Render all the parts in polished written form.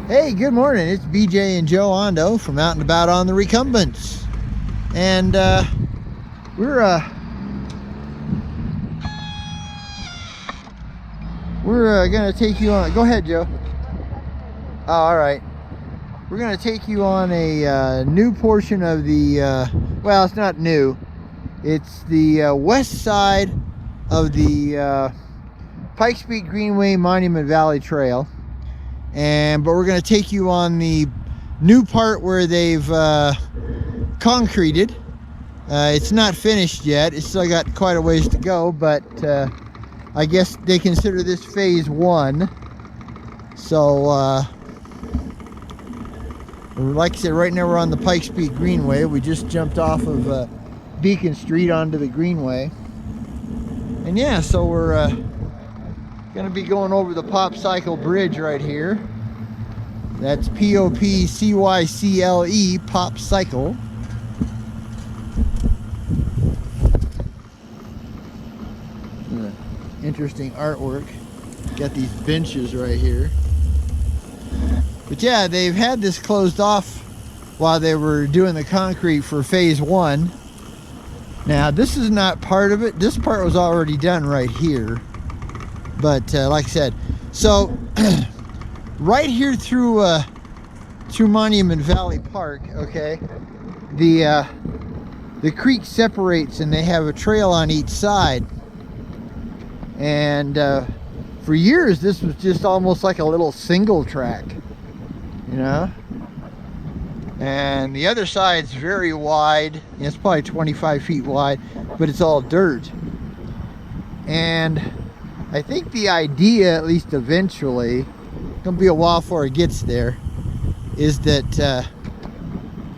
Hey, good morning. It's BJ and Joe Ondo from Out and About on the Recumbents. And we're gonna take you on. Go ahead, Joe. Oh, all right. We're gonna take you on a new portion of the well, it's not new. It's the west side of the Pikes Peak Greenway Monument Valley Trail. But we're going to take you on the new part where they've concreted. It's not finished yet. It's still got quite a ways to go, but I guess they consider this phase 1. So like I said, right now we're on the Pikes Peak Greenway. We just jumped off of Beacon Street onto the Greenway. And yeah, so we're going to be going over the Pop Cycle Bridge right here. That's P-O-P-C-Y-C-L-E, Pop Cycle. Interesting artwork. Got these benches right here. But yeah, they've had this closed off while they were doing the concrete for phase 1. Now, this is not part of it. This part was already done right here. But like I said, so right here through Monument Valley Park, okay, the creek separates and they have a trail on each side. And for years, this was just almost like a little single track, you know. And the other side's very wide. It's probably 25 feet wide, but it's all dirt. And I think the idea, at least eventually, it's gonna be a while before it gets there, is that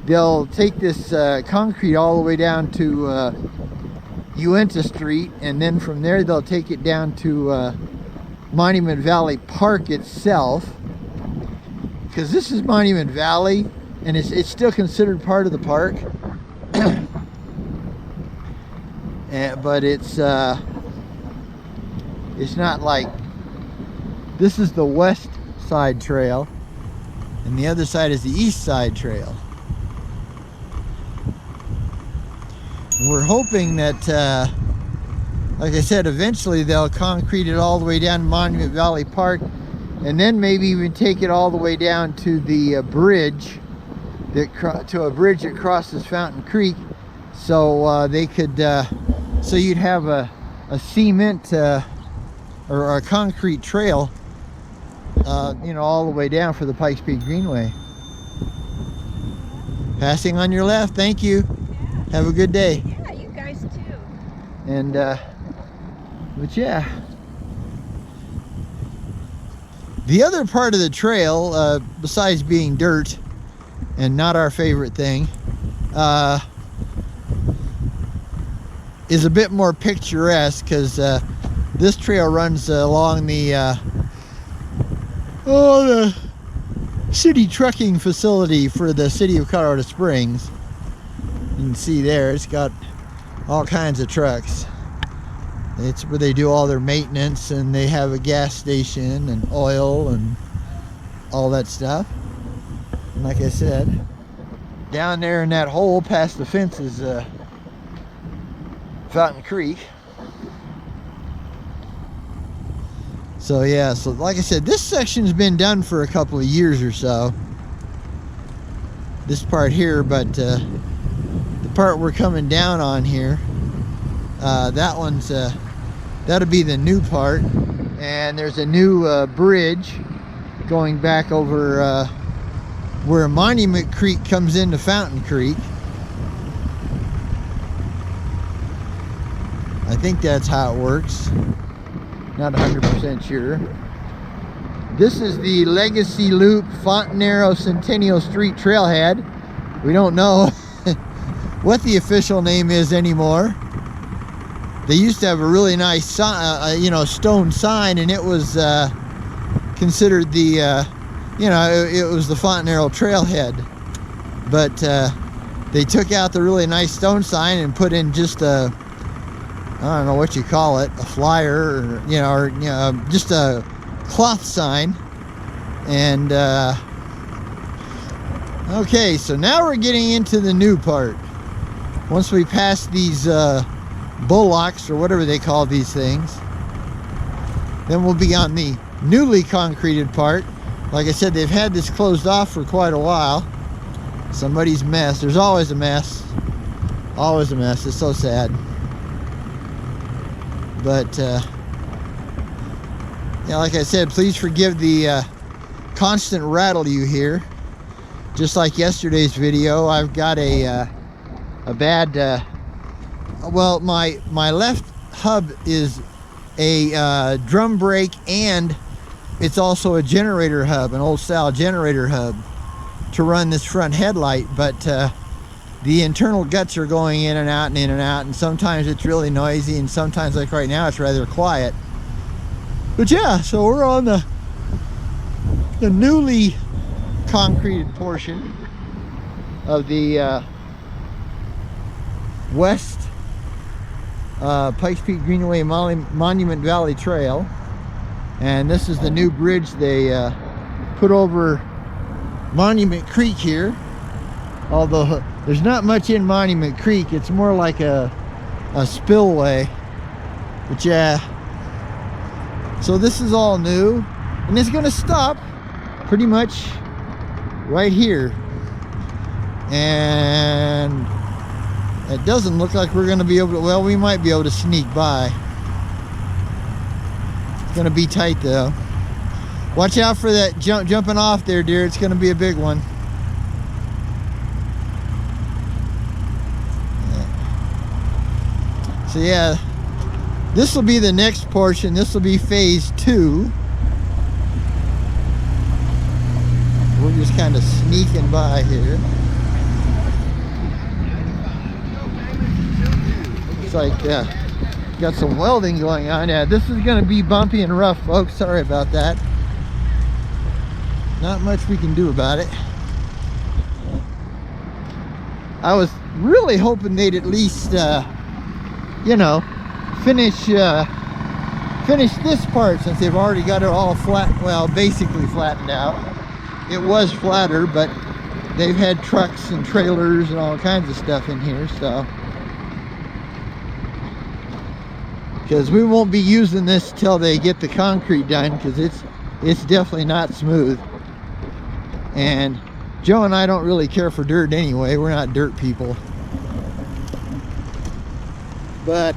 they'll take this concrete all the way down to Uinta Street, and then from there they'll take it down to Monument Valley Park itself, because this is Monument Valley and it's still considered part of the park. But it's not like, this is the west side trail and the other side is the east side trail. And we're hoping that like I said, eventually they'll concrete it all the way down to Monument Valley Park, and then maybe even take it all the way down to the bridge, to a bridge that crosses Fountain Creek, so they could so you'd have a cement or a concrete trail, you know, all the way down for the Pikes Peak Greenway. Passing on your left, thank you. Have a good day. Yeah, you guys too. And but yeah, the other part of the trail, besides being dirt and not our favorite thing, is a bit more picturesque, because this trail runs along the city trucking facility for the city of Colorado Springs. You can see there, it's got all kinds of trucks. It's where they do all their maintenance, and they have a gas station and oil and all that stuff. And like I said, down there in that hole past the fence is Fountain Creek. So yeah, so like I said, this section's been done for a couple of years or so, this part here, but the part we're coming down on here, that one's that'll be the new part. And there's a new bridge going back over where Monument Creek comes into Fountain Creek. I think that's how it works. Not 100% sure. This is the Legacy Loop Fontanero Centennial Street Trailhead. We don't know what the official name is anymore. They used to have a really nice you know, stone sign, and it was considered the you know, it was the Fontanero Trailhead. But they took out the really nice stone sign and put in just a, I don't know what you call it, a flyer, or you know, just a cloth sign. And Okay, so now we're getting into the new part. Once we pass these bullocks, or whatever they call these things, then we'll be on the newly concreted part. Like I said, they've had this closed off for quite a while. Somebody's mess. There's always a mess. Always a mess. It's so sad. But yeah, like I said, please forgive the constant rattle you hear. Just like yesterday's video, I've got a bad well, my left hub is a drum brake, and it's also a generator hub, an old style generator hub to run this front headlight. But the internal guts are going in and out and in and out, and sometimes it's really noisy, and sometimes, like right now, it's rather quiet. But yeah, so we're on the newly concreted portion of the West Pikes Peak Greenway Monument Valley Trail. And this is the new bridge they put over Monument Creek here. Although there's not much in Monument Creek, it's more like a spillway. But yeah, so this is all new, and it's going to stop pretty much right here. And it doesn't look like we're going to be able to, well, we might be able to sneak by. It's going to be tight though. Watch out for that jumping off there, dear. It's going to be a big one. So yeah, this will be the next portion. This will be phase 2. We're just kind of sneaking by here. It's like got some welding going on. Yeah, this is going to be bumpy and rough, folks. Sorry about that. Not much we can do about it. I was really hoping they'd at least you know, finish this part, since they've already got it all flat, well, basically flattened out. It was flatter, but they've had trucks and trailers and all kinds of stuff in here, so. Because we won't be using this till they get the concrete done, because it's definitely not smooth. And Joe and I don't really care for dirt anyway. We're not dirt people. But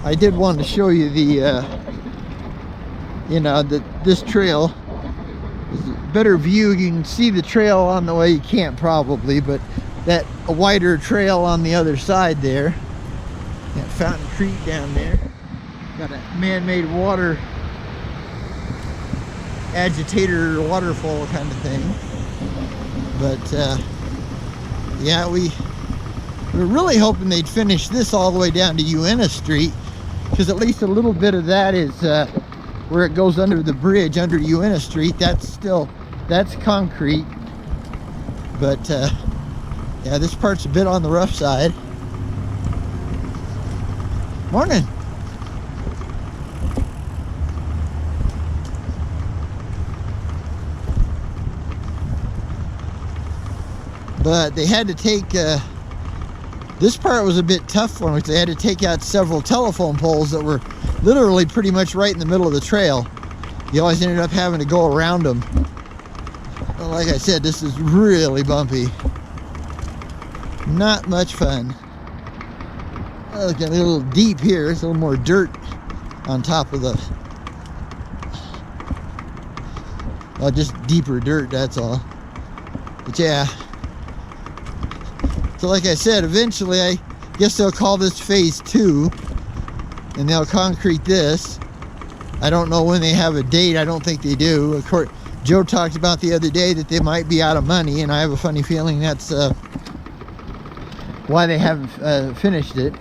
I did want to show you the you know, this trail is a better view. You can see the trail on the way. You can't probably, but that a wider trail on the other side there. Got Fountain Creek down there. Got a man-made water agitator waterfall kind of thing. But yeah, we're really hoping they'd finish this all the way down to Uena Street, because at least a little bit of that is where it goes under the bridge under Uena Street. That's concrete. But yeah, this part's a bit on the rough side. Morning. But they had to take this part was a bit tough for them, because they had to take out several telephone poles that were literally pretty much right in the middle of the trail. You always ended up having to go around them. Well, like I said, this is really bumpy. Not much fun. Well, it's getting a little deep here. It's a little more dirt on top of the, well, just deeper dirt, that's all. But yeah. So like I said, eventually I guess they'll call this phase 2, and they'll concrete this. I don't know when they have a date. I don't think they do. Of course, Joe talked about the other day that they might be out of money, and I have a funny feeling that's why they haven't finished it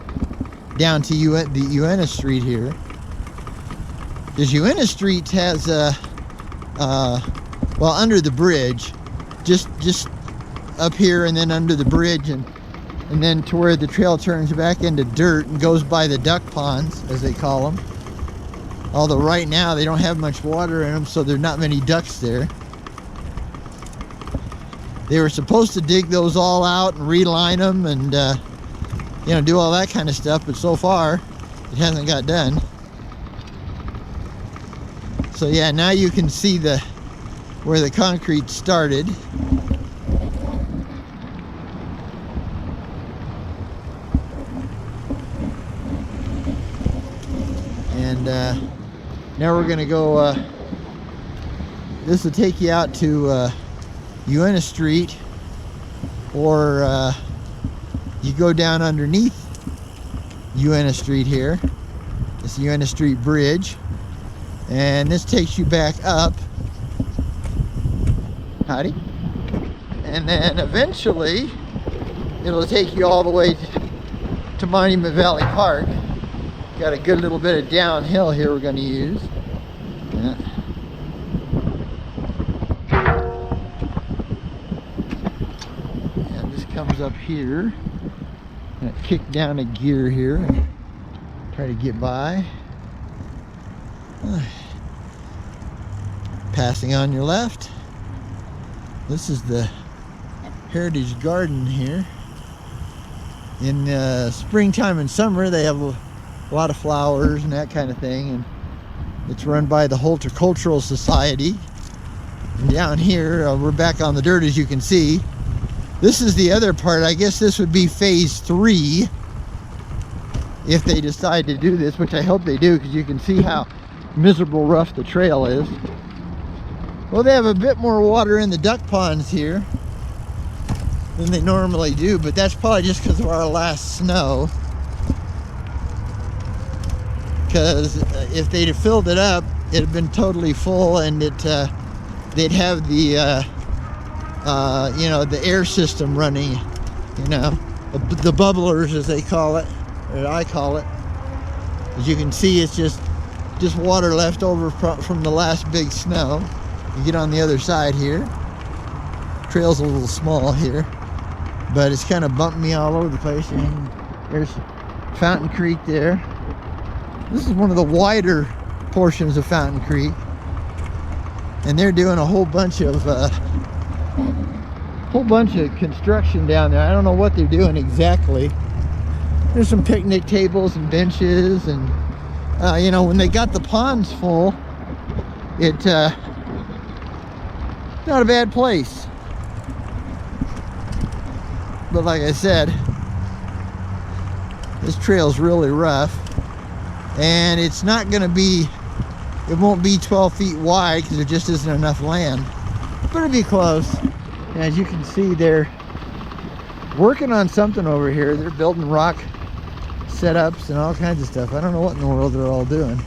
down to the Uena Street here. Because Uena Street has well, under the bridge, just up here and then under the bridge, and then to where the trail turns back into dirt and goes by the duck ponds, as they call them. Although right now they don't have much water in them, so there's not many ducks there. They were supposed to dig those all out and reline them and you know, do all that kind of stuff, but so far it hasn't got done. So yeah, now you can see where the concrete started. And now we're gonna go, this will take you out to Uena Street, or you go down underneath Uena Street here. It's the Uena Street Bridge, and this takes you back up. Howdy. And then eventually it'll take you all the way to Monument Valley Park. Got a good little bit of downhill here we're going to use. Yeah. And this comes up here. I'm going to kick down a gear here and try to get by. Passing on your left. This is the Heritage Garden here. In springtime and summer they have a lot of flowers and that kind of thing, and it's run by the Horticultural Society. And down here we're back on the dirt, as you can see. This is the other part. I guess this would be phase 3 if they decide to do this, which I hope they do, because you can see how miserable rough the trail is. Well, they have a bit more water in the duck ponds here than they normally do, but that's probably just because of our last snow. Because if they'd have filled it up, it'd have been totally full, and they'd have the you know, the air system running, you know, the bubblers as they call it, or I call it. As you can see, it's just water left over from the last big snow. You get on the other side here. Trail's a little small here, but it's kind of bumped me all over the place. And there's Fountain Creek there. This is one of the wider portions of Fountain Creek, and they're doing a whole bunch of construction down there. I don't know what they're doing exactly. There's some picnic tables and benches, and you know, when they got the ponds full, it's not a bad place. But like I said, this trail's really rough, and it's not going to be, it won't be 12 feet wide because there just isn't enough land, but it'll be close. And as you can see, they're working on something over here. They're building rock setups and all kinds of stuff. I don't know what in the world they're all doing.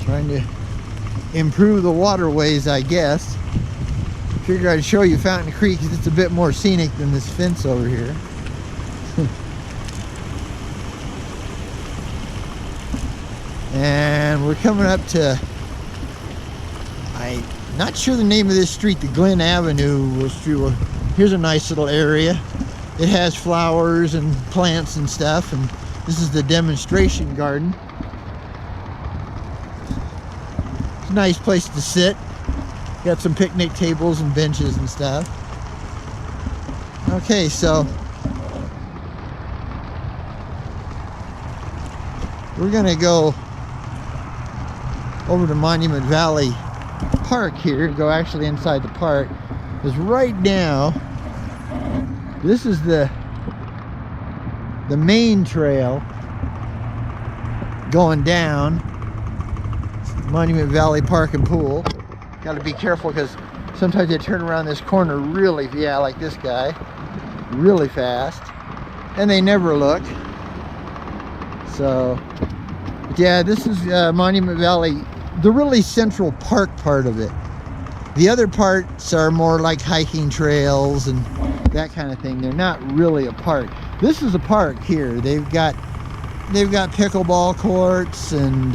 Trying to improve the waterways, I guess. Figured I'd show you Fountain Creek because it's a bit more scenic than this fence over here. And we're coming up to, I'm not sure the name of this street, the Glen Avenue was through. Here's a nice little area. It has flowers and plants and stuff, and this is the demonstration garden. It's a nice place to sit. Got some picnic tables and benches and stuff. Okay, so we're gonna go over to Monument Valley Park here, go actually inside the park, because right now this is the main trail going down Monument Valley Park and Pool. Got to be careful because sometimes they turn around this corner really, yeah, like this guy, really fast, and they never look. So yeah, this is Monument Valley, the really central park part of it. The other parts are more like hiking trails and that kind of thing. They're not really a park. This is a park here. They've got pickleball courts and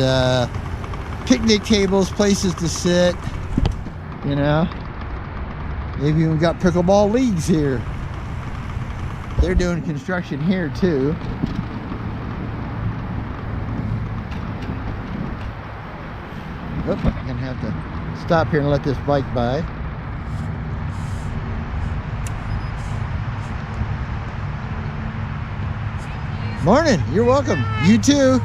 picnic tables, places to sit, you know. They've even got pickleball leagues here. They're doing construction here too. I'm gonna have to stop here and let this bike by. Morning, you're welcome. You too.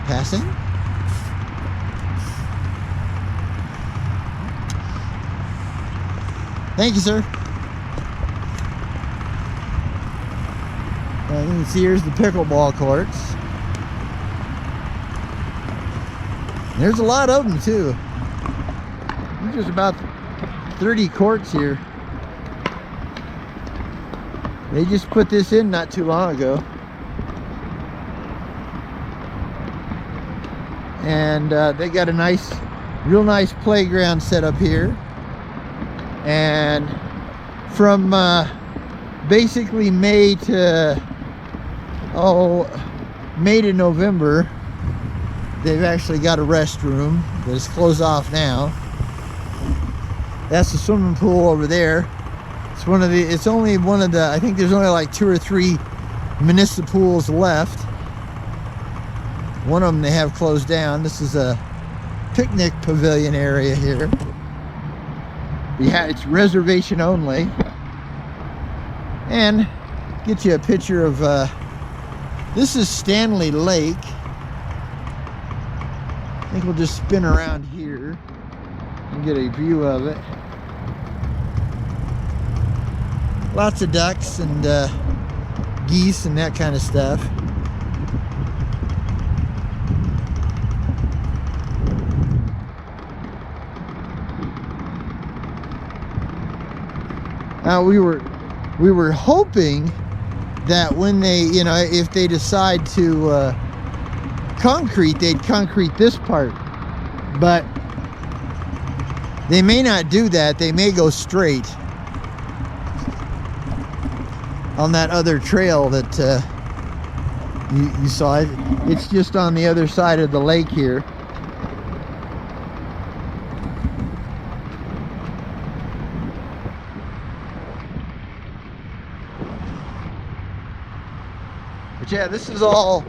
Passing. Thank you, sir. You can see here's the pickleball courts. There's a lot of them too. There's just about 30 courts here. They just put this in not too long ago. And they got a real nice playground set up here. And from basically May to November, they've actually got a restroom that's closed off now. That's the swimming pool over there. It's only one of the, I think there's only like 2 or 3 municipal pools left. One of them they have closed down. This is a picnic pavilion area here. Yeah, it's reservation only. And get you a picture of, this is Stanley Lake. I think we'll just spin around here and get a view of it. Lots of ducks and geese and that kind of stuff. Now we were hoping that when they, if they decide to concrete, they'd concrete this part, but they may not do that. They may go straight on that other trail that you saw. It's just on the other side of the lake here. But yeah, this is all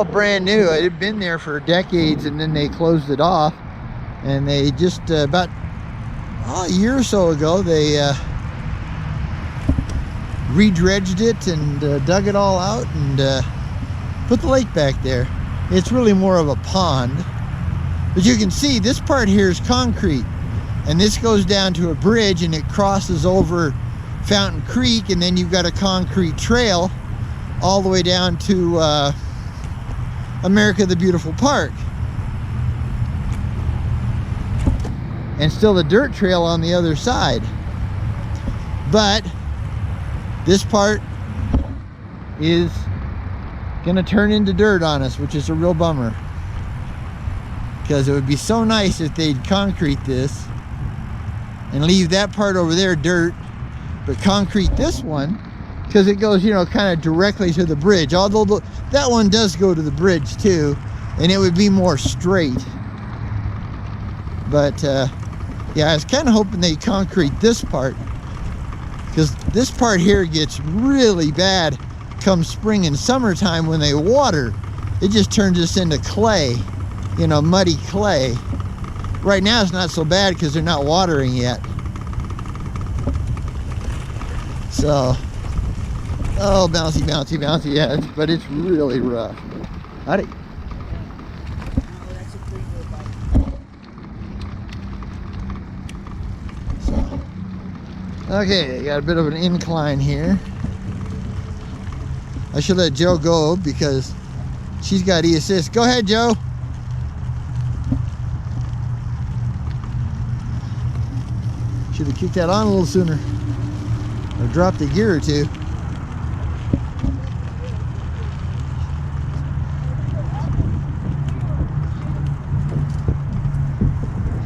brand new. It had been there for decades, and then they closed it off. And they just about a year or so ago, they re-dredged it and dug it all out and put the lake back there. It's really more of a pond, but you can see this part here is concrete, and this goes down to a bridge and it crosses over Fountain Creek, and then you've got a concrete trail all the way down to America the Beautiful Park, and still the dirt trail on the other side. But this part is gonna turn into dirt on us, which is a real bummer, because it would be so nice if they'd concrete this and leave that part over there dirt, but concrete this one, because it goes, kind of directly to the bridge. Although that one does go to the bridge too, and it would be more straight. But yeah, I was kind of hoping they concrete this part, because this part here gets really bad come spring and summertime when they water. It just turns this into clay, muddy clay. Right now it's not so bad because they're not watering yet. So, oh, bouncy, bouncy, bouncy, yeah, but it's really rough. Howdy. Okay, got a bit of an incline here. I should let Joe go because she's got e-assist. Go ahead, Joe. Should have kicked that on a little sooner, or dropped a gear or two.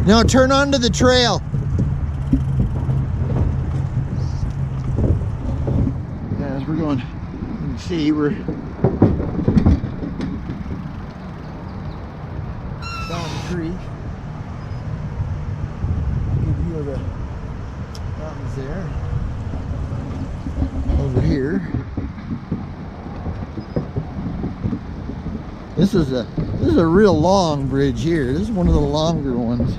No, turn onto the trail. Yeah, as we're going, you can see we're down the creek. Good view of the mountains there. Over here. This is a real long bridge here. This is one of the longer ones.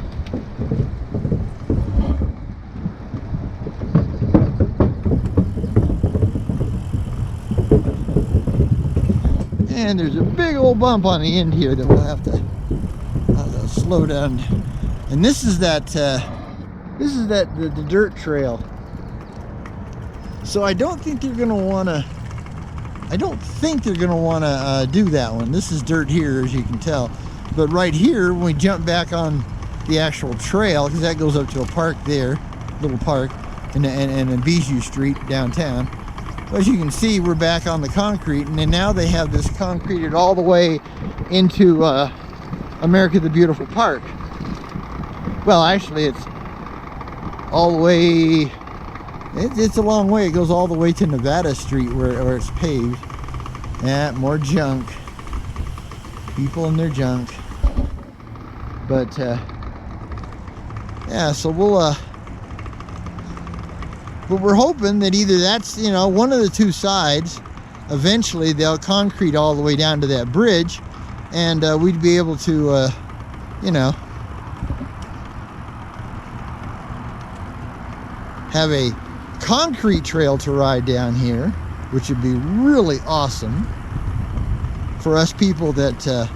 And there's a big old bump on the end here that we'll have to slow down. And this is the dirt trail. So I don't think they're gonna wanna do that one. This is dirt here, as you can tell. But right here, when we jump back on the actual trail, because that goes up to a park there, little park, and a Bijou Street downtown. As you can see, we're back on the concrete, and then now they have this concreted all the way into America the Beautiful Park. Well, actually, it's all the way, it's a long way. It goes all the way to Nevada Street where it's paved. Yeah, more junk. People and their junk. But, yeah, so but we're hoping that either that's, you know, one of the two sides, eventually they'll concrete all the way down to that bridge, and we'd be able to, you know, have a concrete trail to ride down here, which would be really awesome for us people that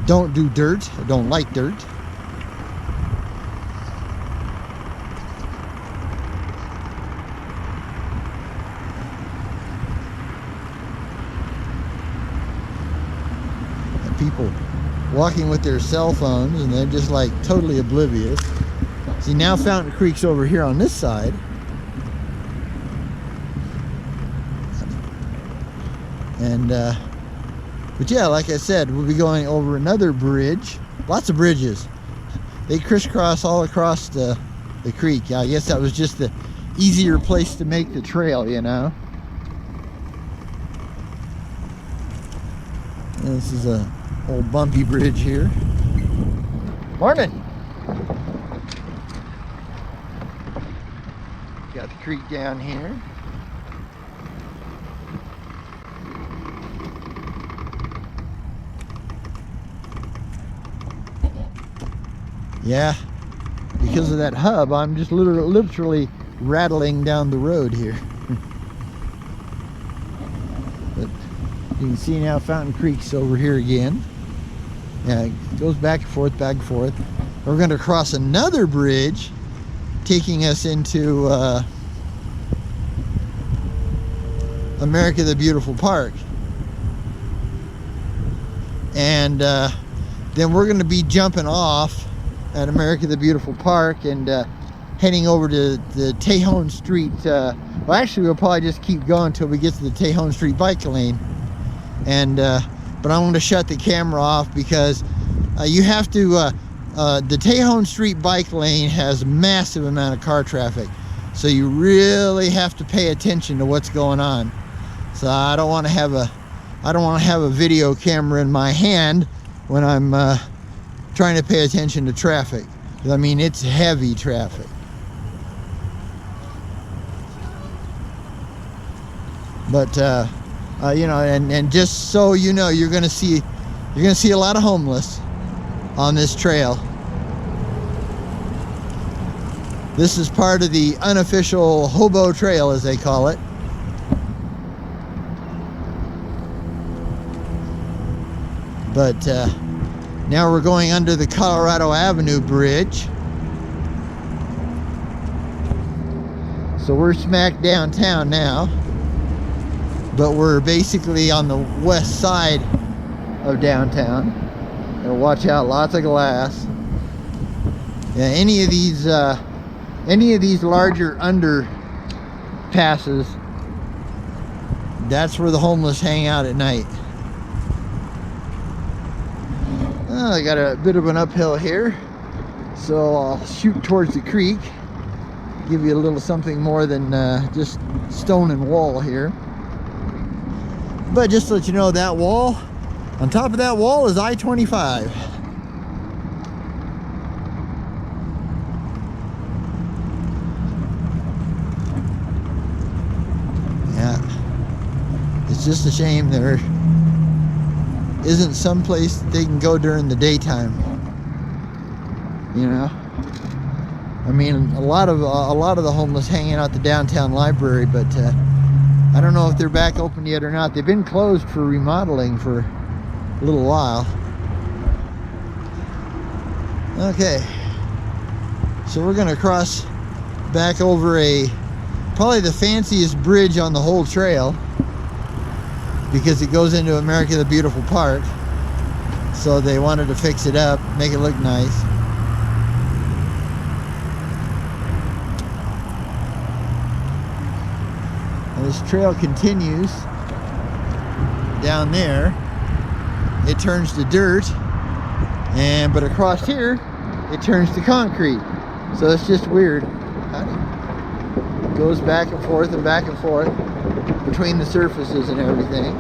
don't do dirt, or don't like dirt. People walking with their cell phones, and they're just like totally oblivious. See, now Fountain Creek's over here on this side. And but yeah, like I said, we'll be going over another bridge. Lots of bridges. They crisscross all across the creek. I guess that was just the easier place to make the trail, you know. And this is a old bumpy bridge here. Morning. Got the creek down here. Yeah, because of that hub, I'm just literally rattling down the road here. But you can see now Fountain Creek's over here again. Yeah, it goes back and forth, back and forth. We're going to cross another bridge, taking us into America the Beautiful Park. And then we're going to be jumping off at America the Beautiful Park and heading over to the Tejon Street. Well, actually, we'll probably just keep going until we get to the Tejon St Bike Lane. And but I'm going to shut the camera off because you have to. The Tejon St Bike Lane has a massive amount of car traffic, so you really have to pay attention to what's going on. So I don't want to have a video camera in my hand when I'm trying to pay attention to traffic. I mean, it's heavy traffic. But you know, and just so you know, you're gonna see a lot of homeless on this trail. This is part of the unofficial hobo trail, as they call it. But now we're going under the Colorado Avenue Bridge. So we're smack downtown now. But we're basically on the west side of downtown. And watch out, lots of glass. Yeah, any of these larger underpasses, that's where the homeless hang out at night. I got a bit of an uphill here, so I'll shoot towards the creek, give you a little something more than just stone and wall here. But just to let you know, that wall, on top of that wall is I-25. Yeah, it's just a shame isn't someplace they can go during the daytime. You know, I mean, a lot of the homeless hanging out the downtown library, but I don't know if they're back open yet or not. They've been closed for remodeling for a little while. Okay, so we're gonna cross back over probably the fanciest bridge on the whole trail, because it goes into America the Beautiful Park. So they wanted to fix it up, make it look nice. And this trail continues down there. It turns to dirt, but across here it turns to concrete. So it's just weird. It goes back and forth between the surfaces and everything.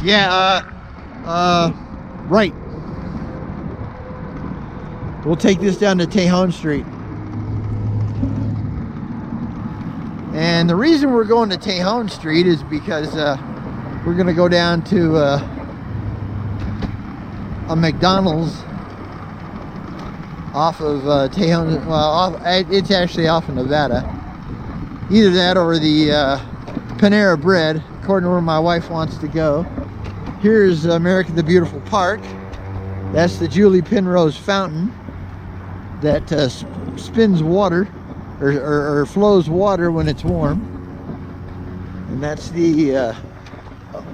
Yeah, right. We'll take this down to Tejon Street. And the reason we're going to Tejon Street is because we're going to go down to a McDonald's off of Tejon. Well, it's actually off of Nevada. Either that or the Panera Bread, according to where my wife wants to go. Here's America the Beautiful Park. That's the Julie Penrose Fountain that spins water or flows water when it's warm. And that's the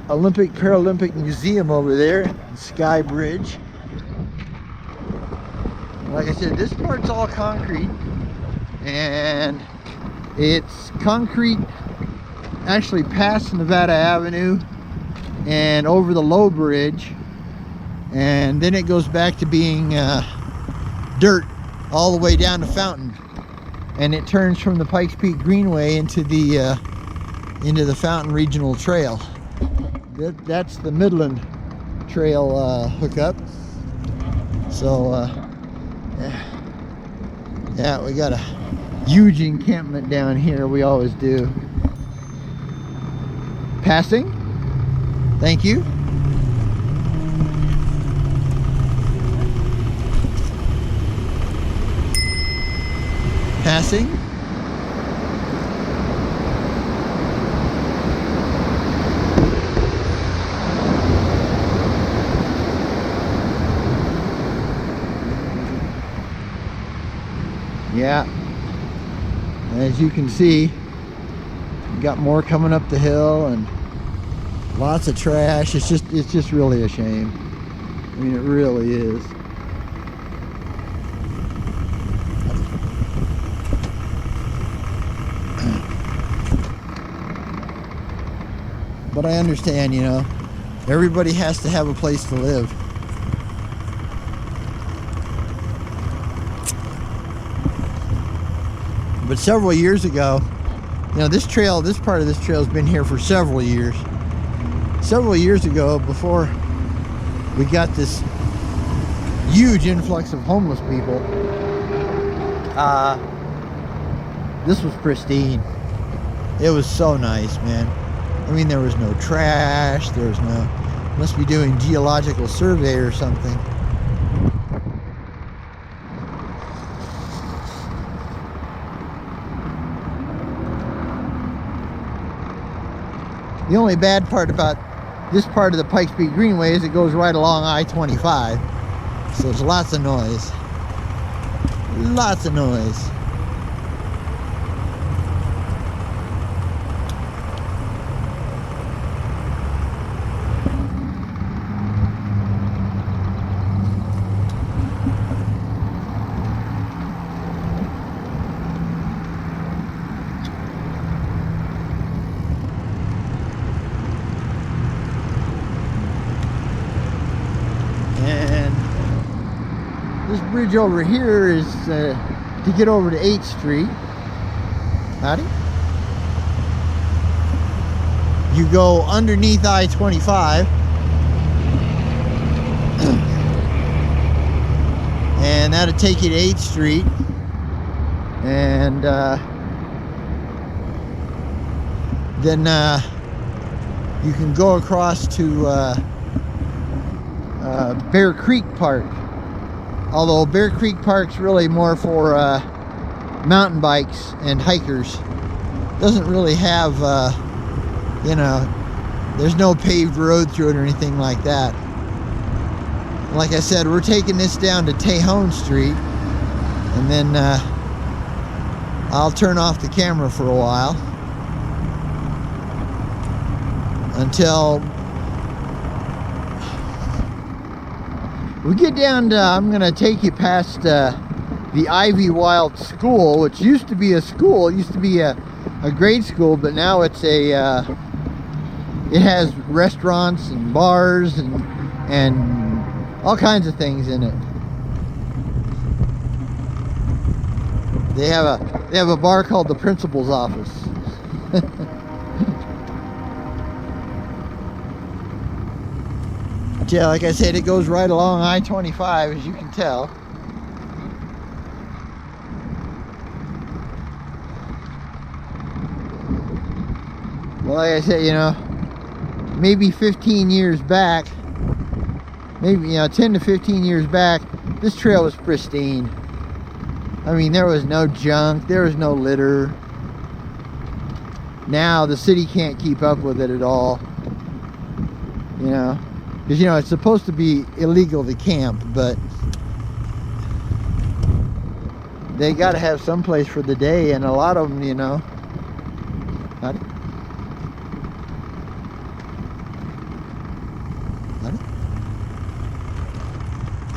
Olympic Paralympic Museum over there, Sky Bridge. Like I said, this part's all concrete, and it's concrete actually past Nevada Avenue and over the low bridge, and then it goes back to being dirt all the way down to Fountain, and it turns from the Pikes Peak Greenway into the Fountain Regional Trail. That's the Midland Trail hookup. So yeah, we got a huge encampment down here. We always do. Passing. Thank you. Passing. Yeah. As you can see, we got more coming up the hill and lots of trash. It's just really a shame. I mean, it really is. But I understand, you know, everybody has to have a place to live. But several years ago, you know, this part of this trail has been here for several years. Several years ago, before we got this huge influx of homeless people, this was pristine. It was so nice, man. I mean, there was no trash, there was no, must be doing geological survey or something. The only bad part about this part of the Pikes Peak Greenway is it goes right along I-25. So there's lots of noise. Lots of noise. This bridge over here is to get over to 8th Street. Howdy. You go underneath I-25 and that'll take you to 8th Street, and then you can go across to Bear Creek Park. Although Bear Creek Park's really more for mountain bikes and hikers. Doesn't really have, you know, there's no paved road through it or anything like that. Like I said, we're taking this down to Tejon Street, and then I'll turn off the camera for a while until we get down to, I'm going to take you past the Ivy Wild School, which used to be a school. It used to be a grade school, but now it's a, it has restaurants and bars and all kinds of things in it. They have a bar called the Principal's Office. Yeah, like I said, it goes right along I-25, as you can tell. Well, like I said, you know, maybe 15 years back, maybe, you know, 10 to 15 years back, this trail was pristine. I mean, there was no junk, there was no litter. Now the city can't keep up with it at all, you know. Because, you know, it's supposed to be illegal to camp, but they got to have some place for the day, and a lot of them, you know,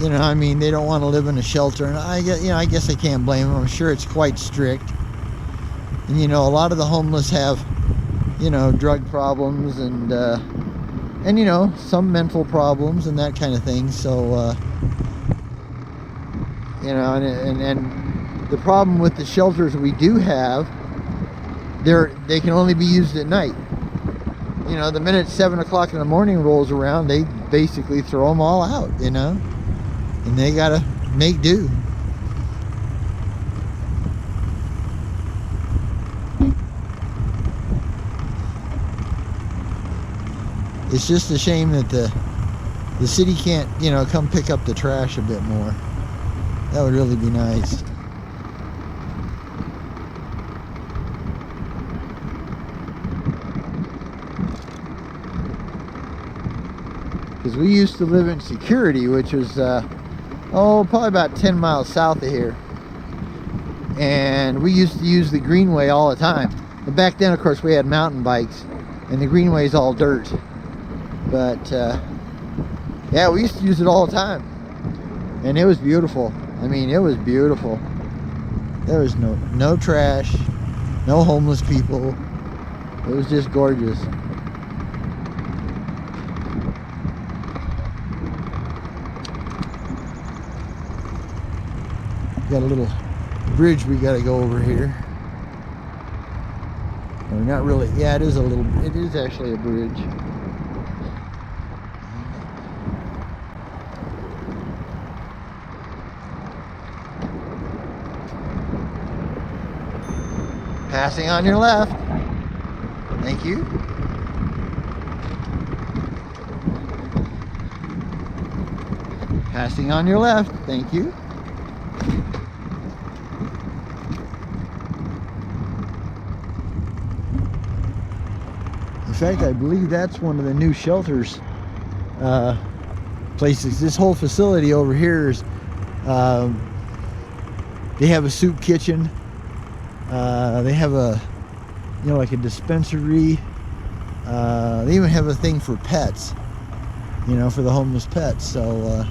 you know, I mean, they don't want to live in a shelter, and I guess I can't blame them. I'm sure it's quite strict, and you know, a lot of the homeless have, you know, drug problems and you know, some mental problems and that kind of thing. So you know, and the problem with the shelters we do have, they can only be used at night. You know, the minute 7 o'clock in the morning rolls around, they basically throw them all out, you know, and they gotta make do. It's just a shame that the city can't, you know, come pick up the trash a bit more. That would really be nice. Because we used to live in Security, which was, probably about 10 miles south of here. And we used to use the Greenway all the time. But back then, of course, we had mountain bikes, and the Greenway's all dirt. But yeah, we used to use it all the time, and it was beautiful. I mean, it was beautiful. There was no trash, no homeless people. It was just gorgeous. Got a little bridge we got to go over here. Or not really. Yeah, it is actually a bridge. Passing on your left. Thank you. Passing on your left. Thank you. In fact, I believe that's one of the new shelters places. This whole facility over here is, they have a soup kitchen. They have a, you know, like a dispensary. They even have a thing for pets, you know, for the homeless pets. So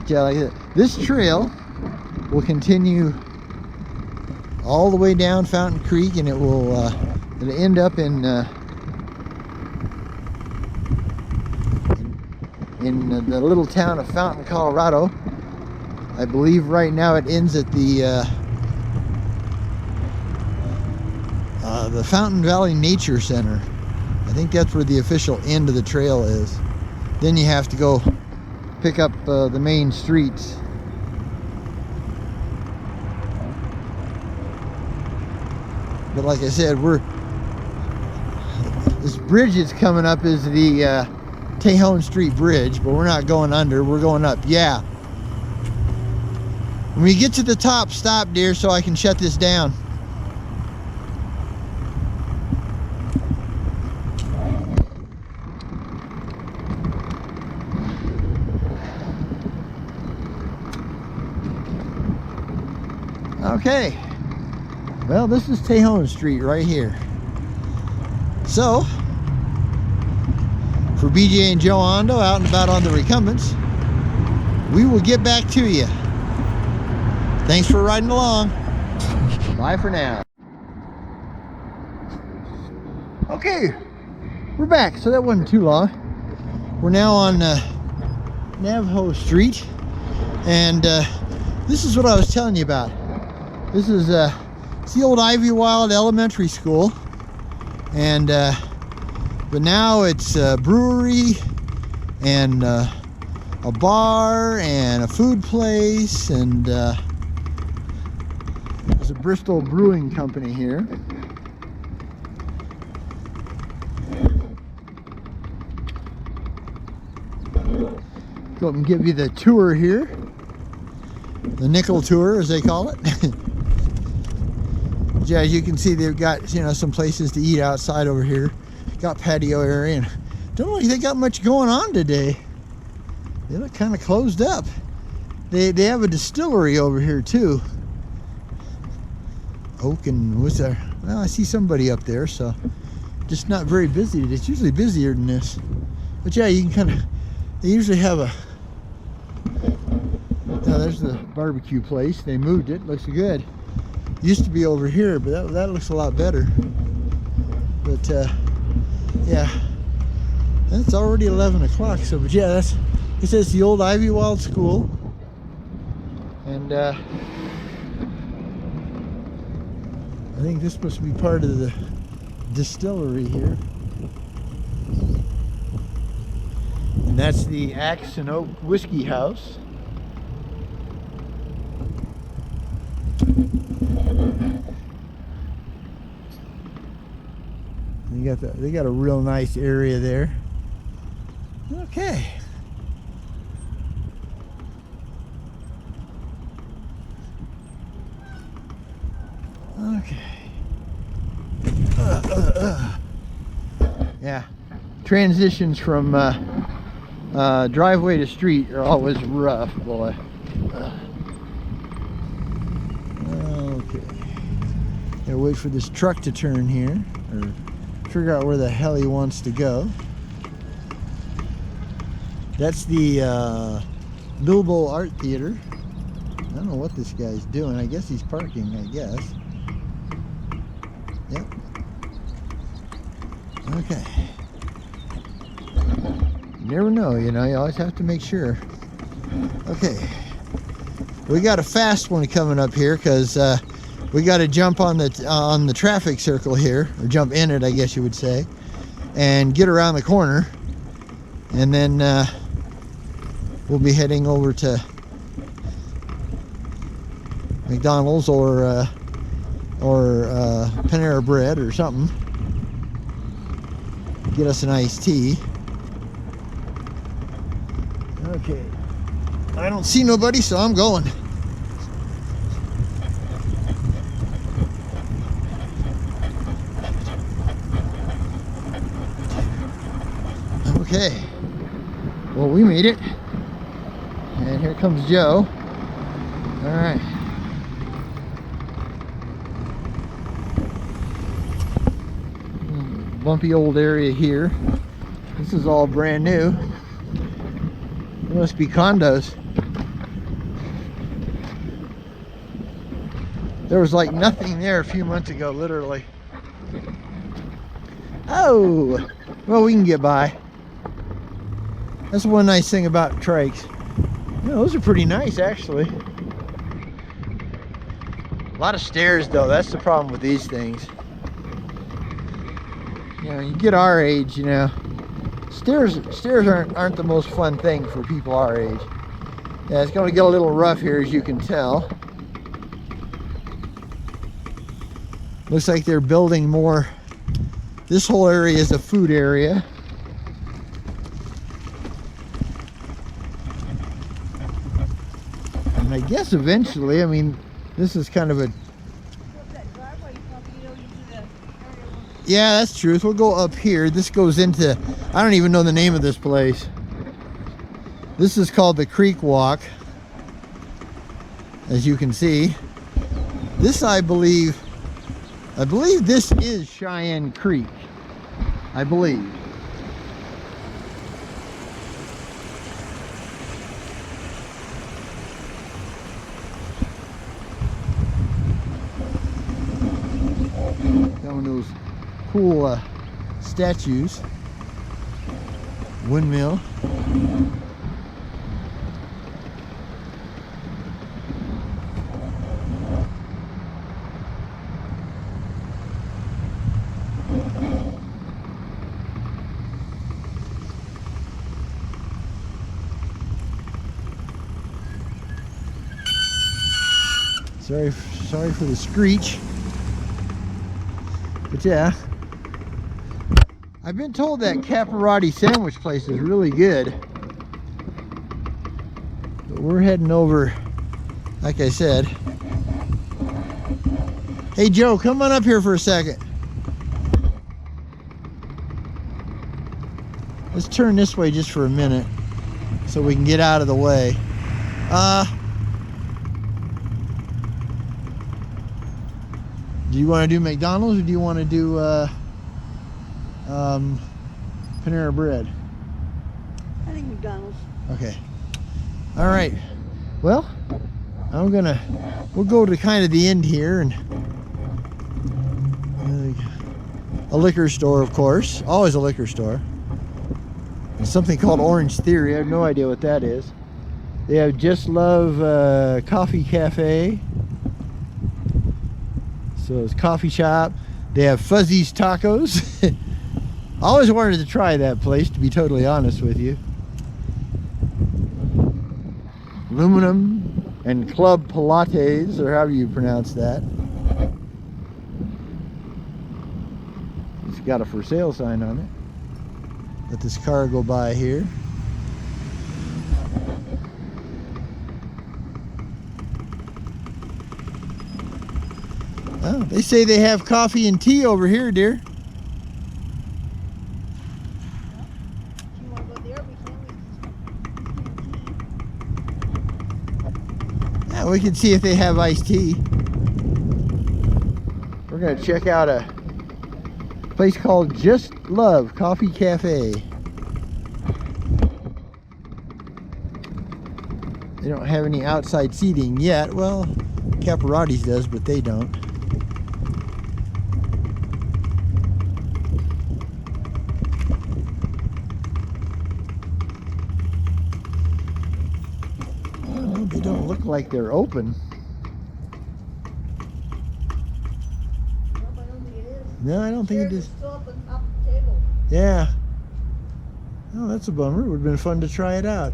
yeah, like this trail will continue all the way down Fountain Creek, and it'll end up in the little town of Fountain, Colorado. I believe right now it ends at the Fountain Valley Nature Center. I think that's where the official end of the trail is. Then you have to go pick up the main streets. But like I said, this bridge that's coming up is the Tejon Street Bridge, but we're not going under, we're going up. Yeah. When we get to the top, stop, dear, so I can shut this down. Okay. Well, this is Tejon Street right here. So, for BJ and Joe Ondo out and about on the Recumbents, we will get back to you. Thanks for riding along. Bye for now. Okay, we're back. So that wasn't too long. We're now on Navajo Street, and this is what I was telling you about. This is it's the old Ivywild Elementary School, and but now it's a brewery and a bar and a food place, and there's a Bristol Brewing Company here. Go up and give you the tour here, the nickel tour as they call it. Yeah, as you can see, they've got, you know, some places to eat outside over here. Got patio area, and don't know if they got much going on today. They look kind of closed up. They have a distillery over here too. Oak and what's there? Well, I see somebody up there, so just not very busy. It's usually busier than this. But yeah, you can kind of. They usually have a. Now there's the barbecue place. They moved it. Looks good. Used to be over here, but that looks a lot better. But yeah, it's already 11 o'clock. So, but yeah, it says the old Ivywild School, and I think this must be part of the distillery here. And that's the Axe and Oak Whiskey House. They got a real nice area there. Okay. Okay. Yeah. Transitions from driveway to street are always rough, boy. Okay. Gotta wait for this truck to turn here, or figure out where the hell he wants to go. That's the Bilbo Art Theater. I don't know what this guy's doing. I guess he's parking, I guess. Yep. Okay. You never know, you know, you always have to make sure. Okay. We got a fast one coming up here, because we got to jump on the traffic circle here, or jump in it, I guess you would say, and get around the corner, and then we'll be heading over to McDonald's or Panera Bread or something. Get us an iced tea. Okay. I don't see nobody, so I'm going. Okay, well, we made it, and here comes Joe. All right. Bumpy old area here. This is all brand new. It must be condos. There was like nothing there a few months ago, literally. Oh, well, we can get by. That's one nice thing about trikes. You know, those are pretty nice, actually. A lot of stairs, though. That's the problem with these things. you know, you get our age, you know, stairs aren't the most fun thing for people our age. Yeah, it's going to get a little rough here, as you can tell. Looks like they're building more. This whole area is a food area. And I guess eventually, I mean, this is kind of a... Yeah, that's true. We'll go up here. This goes into... I don't even know the name of this place. This is called the Creek Walk, as you can see. This, I believe this is Cheyenne Creek. I believe. Some of those cool statues. Windmill. Sorry for the screech. But yeah, I've been told that Caparati sandwich place is really good. But we're heading over, like I said. Hey Joe, come on up here for a second. Let's turn this way just for a minute so we can get out of the way. Do you want to do McDonald's or do you want to do Panera Bread? I think McDonald's. Okay. All right. Well, we'll go to kind of the end here, and a liquor store, of course. Always a liquor store. And something called Orange Theory. I have no idea what that is. They have Just Love Coffee Cafe. So it's coffee shop. They have Fuzzy's Tacos. I always wanted to try that place, to be totally honest with you. Aluminum and Club Pilates, or however you pronounce that. It's got a for sale sign on it. Let this car go by here. Oh, they say they have coffee and tea over here, dear. Do you want to go there? Yeah, we can see if they have iced tea. We're going to check out a place called Just Love Coffee Cafe. They don't have any outside seating yet. Well, Caparati's does, but they don't. They don't look like they're open. No, I don't think it is. Still up on top of the table. Yeah. Oh, that's a bummer. It would have been fun to try it out.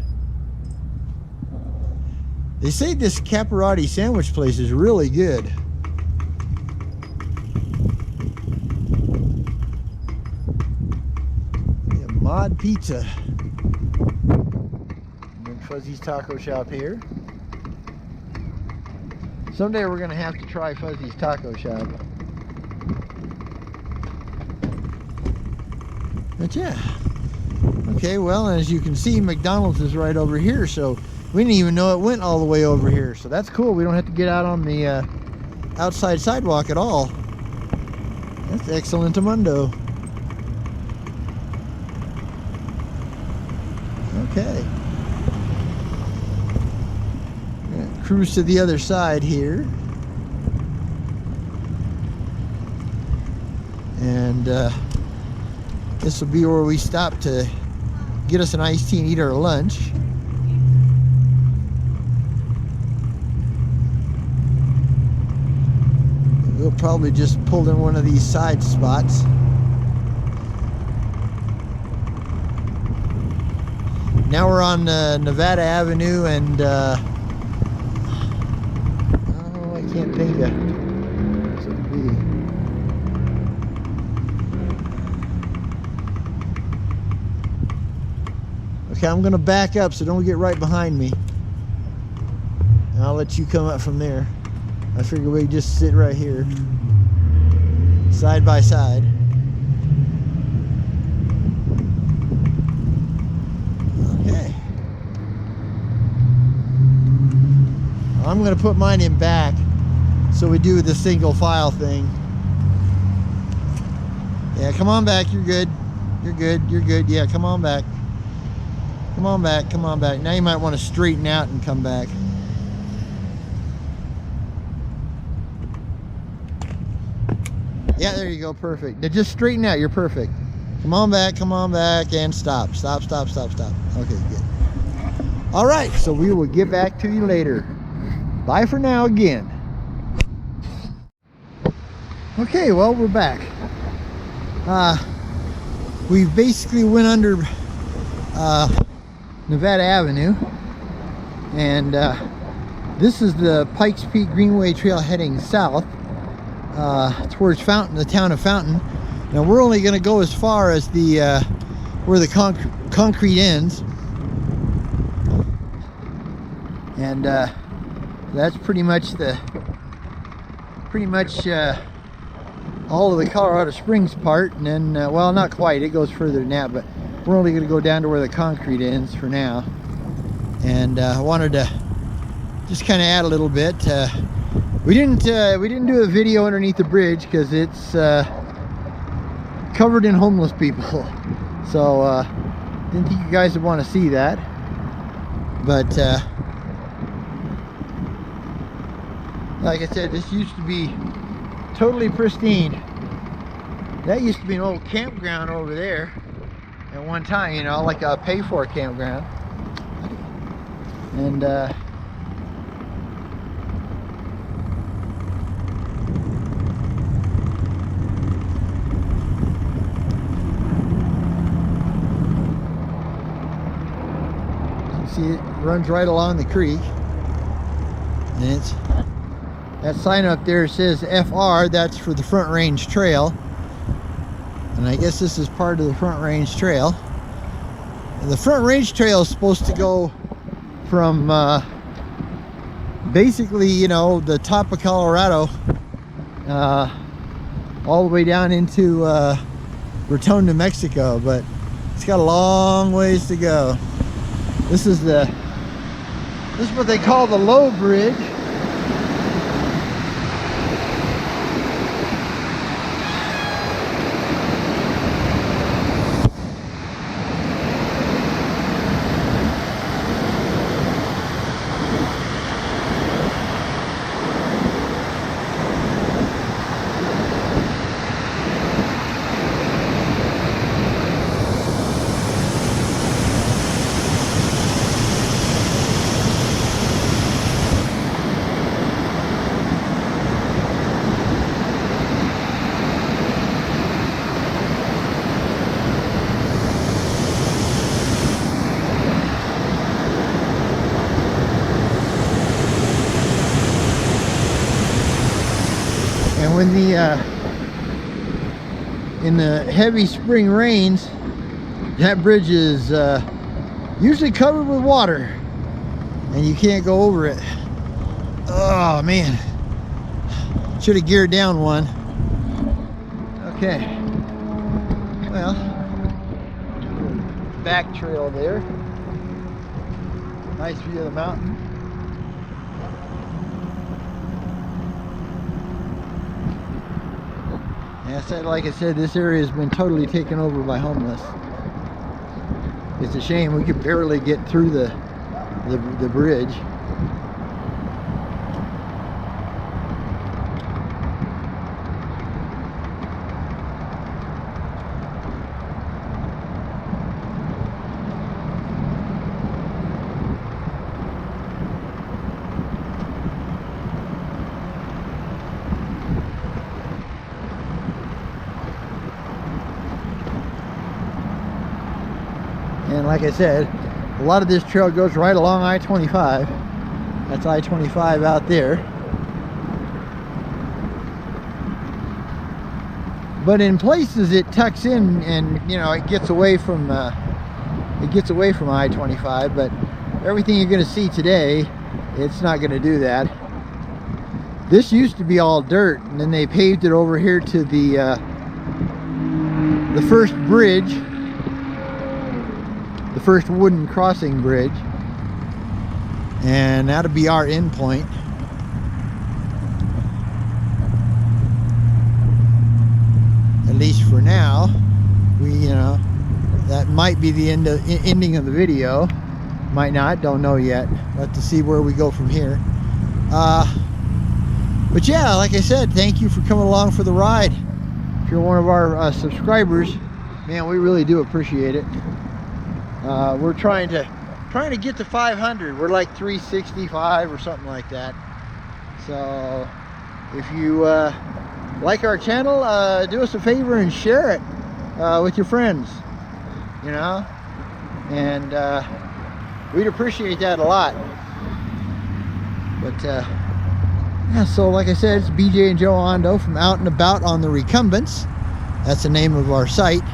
They say this Caparati sandwich place is really good. Yeah, Mod Pizza. And then Fuzzy's Taco Shop here. Someday we're going to have to try Fuzzy's Taco Shop. But yeah. Okay, well, as you can see, McDonald's is right over here, so we didn't even know it went all the way over here. So that's cool. We don't have to get out on the outside sidewalk at all. That's excellent-amundo. Okay. Cruise to the other side here, and this will be where we stop to get us an iced tea and eat our lunch. We'll probably just pull in one of these side spots. now we're on Nevada Avenue, and oh, I can't think of what's it be. Okay, I'm gonna back up so don't get right behind me, and I'll let you come up from there. I figure we just sit right here, side by side. Okay. I'm going to put mine in back so we do the single file thing. Yeah, come on back. You're good. You're good. You're good. Yeah, come on back. Come on back. Come on back. Now you might want to straighten out and come back. Yeah, there you go. Perfect. Now just straighten out. You're perfect. Come on back, and stop. Stop, stop, stop, stop. Okay, good. All right, so we will get back to you later. Bye for now again. Okay, well, we're back. We basically went under Nevada Avenue, and this is the Pikes Peak Greenway Trail heading south towards Fountain, the town of Fountain. Now we're only going to go as far as the where the concrete ends, and that's pretty much all of the Colorado Springs part. And then well, not quite, it goes further than that, but we're only going to go down to where the concrete ends for now. And I wanted to just kind of add a little bit. We didn't do a video underneath the bridge because it's covered in homeless people, so didn't think you guys would want to see that. But like I said, this used to be totally pristine. That used to be an old campground over there at one time, you know, like a pay-for campground. And see, it runs right along the creek, and it's that sign up there says FR. That's for the Front Range Trail, and I guess this is part of the Front Range Trail. And the Front Range Trail is supposed to go from basically, you know, the top of Colorado all the way down into Raton, New Mexico, but it's got a long ways to go. This is what they call the low bridge. And when in the heavy spring rains, that bridge is usually covered with water, and you can't go over it. Oh man, should have geared down one. Okay, well, back trail there. Nice view of the mountain. Like I said, this area has been totally taken over by homeless. It's a shame, we could barely get through the bridge. And like I said, A lot of this trail goes right along I-25. That's I-25 out there. But in places it tucks in, and you know, it gets away from I-25. But everything you're going to see today, it's not going to do that. This used to be all dirt, and then they paved it over here to the first bridge, the first wooden crossing bridge, and that'll be our end point. At least for now. You know, that might be the ending of the video. Might not, don't know yet. We'll have to see where we go from here. But yeah, like I said, thank you for coming along for the ride. If you're one of our subscribers, man, we really do appreciate it. We're trying to get to 500. We're like 365 or something like that. So if you like our channel, do us a favor and share it with your friends, you know, and we'd appreciate that a lot. But yeah, so like I said, it's BJ and Joe Ondo from Out and About on the Recumbents. That's the name of our site,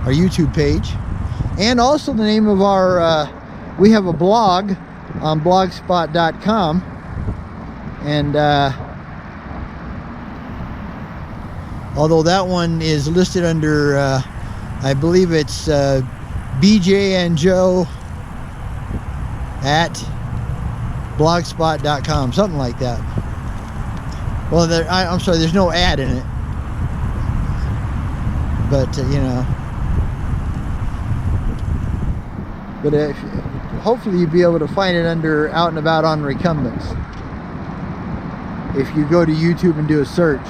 our YouTube page, and also the name of our we have a blog on blogspot.com, and although that one is listed under I believe it's BJ and Joe at blogspot.com, something like that. Well, I'm sorry, there's no ad in it, but you know, but hopefully you'll be able to find it under Out and About on Recumbents if you go to YouTube and do a search.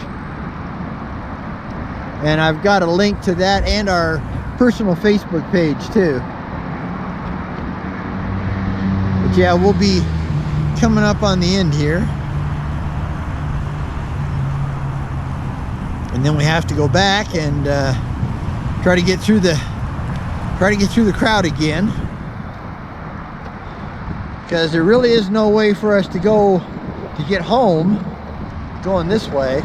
And I've got a link to that and our personal Facebook page too. But yeah, we'll be coming up on the end here, and then we have to go back and try to get through the crowd again, because there really is no way for us to get home going this way.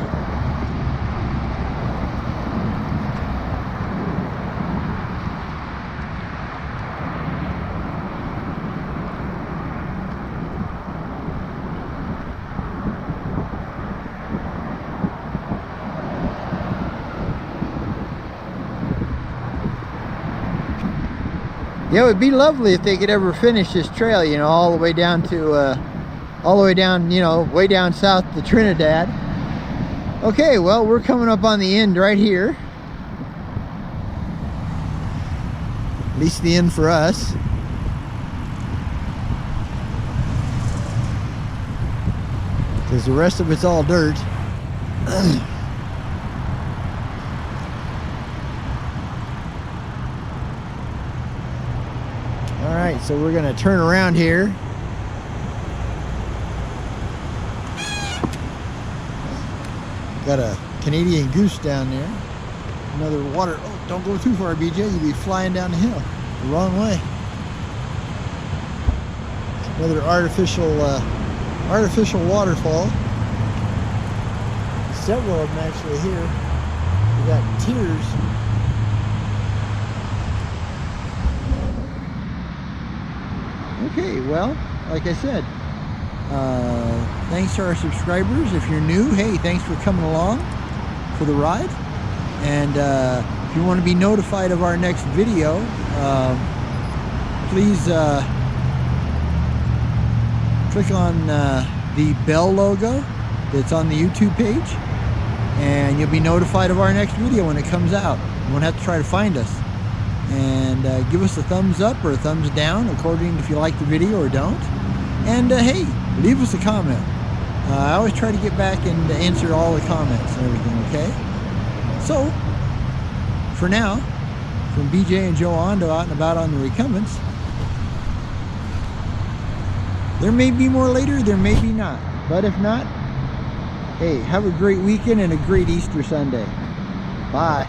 Yeah, it would be lovely if they could ever finish this trail, you know, all the way down to, you know, way down south to Trinidad. Okay, well, we're coming up on the end right here. At least the end for us. Because the rest of it's all dirt. Alright, so we're going to turn around here. Got a Canadian goose down there. Another water. Oh, don't go too far, BJ. You'll be flying down the hill the wrong way. Another artificial waterfall. Several of them actually here. We got tiers. Okay, well, like I said, thanks to our subscribers. If you're new, hey, thanks for coming along for the ride. And if you want to be notified of our next video, please click on the bell logo that's on the YouTube page, and you'll be notified of our next video when it comes out. You won't have to try to find us. And give us a thumbs up or a thumbs down, according if you like the video or don't. And hey, leave us a comment. I always try to get back and answer all the comments and everything, okay? So, for now, from BJ and Joe Ondo Out and About on the Recumbents, there may be more later, there may be not. But if not, hey, have a great weekend and a great Easter Sunday. Bye.